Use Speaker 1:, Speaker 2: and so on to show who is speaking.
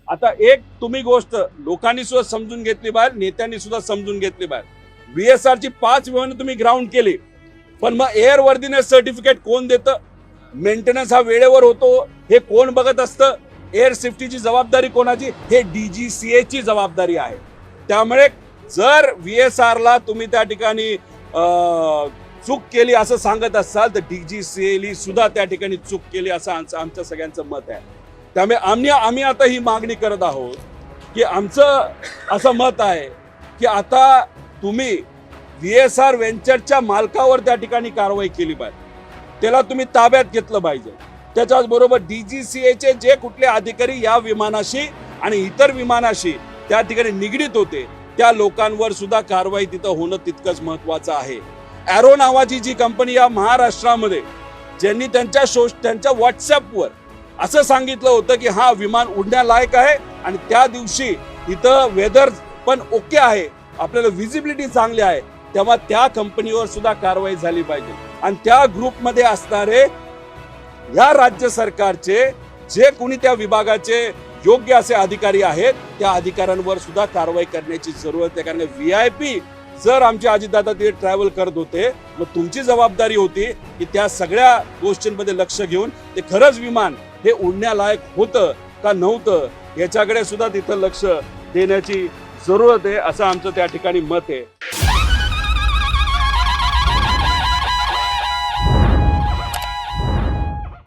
Speaker 1: आता एक तुम्ही गोष्ट लोकांनी सुद्धा समजून घेतली पाहिजे, नेत्यांनी सुद्धा समजून घेतली पाहिजे। VSR ची 5 विमानं तुम्ही ग्राउंड केली, पण मग एअर वर्दीनेस सर्टिफिकेट कोण देतं? मेंटेनन्स हा वेळेवर होतो हे कोण बघत असतं? एअर सेफ्टीची जबाबदारी कोणाची? हे DGCA ची जबाबदारी आहे। त्यामुळे जर VSR ला तुम्ही त्या ठिकाणी चूक केली असं सांगत असाल तर DGCA सुद्धा त्या ठिकाणी चूक केली असं आमचं सगळ्यांचं मत आहे। त्यामुळे आम्ही आता ही मागणी करत आहोत की आमचं असं मत आहे की आता तुम्ही VSR व्हेंचरच्या मालकावर त्या ठिकाणी कारवाई केली पाहिजे, त्याला तुम्ही ताब्यात घेतलं पाहिजे। त्याच्याच बरोबर DGCA चे जे कुठले अधिकारी या विमानाशी आणि इतर विमानाशी त्या ठिकाणी निगडीत होते त्या लोकांवर सुद्धा कारवाई तिथं होणं तितकंच महत्वाचं आहे। एरो नावाची जी कंपनी या महाराष्ट्रामध्ये ज्यांनी त्यांच्या व्हॉट्सअपवर असं सांगितलं होतं की हा विमान उडण्यालायक आहे आणि त्या दिवशी इथं वेदर पण ओके आहे, आपल्याला विजिबिलिटी चांगली आहे, तेव्हा त्या कंपनीवर सुद्धा कारवाई झाली पाहिजे। आणि त्या ग्रुपमध्ये असणारे या राज्य सरकारचे जे कोणी त्या विभागाचे योग्य असे अधिकारी आहेत त्या अधिकाऱ्यांवर सुद्धा कारवाई करण्याची जरूरत आहे। कारण VIP जर आमचे अजितदादा तिथे ट्रॅव्हल करत होते मग तुमची जबाबदारी होती की त्या सगळ्या गोष्टींमध्ये लक्ष घेऊन ते खरंच विमान हे उडण्यालायक होतं का नव्हतं याच्याकडे सुद्धा तिथं लक्ष देण्याची जरूरत आहे असं आमचं त्या ठिकाणी मत आहे।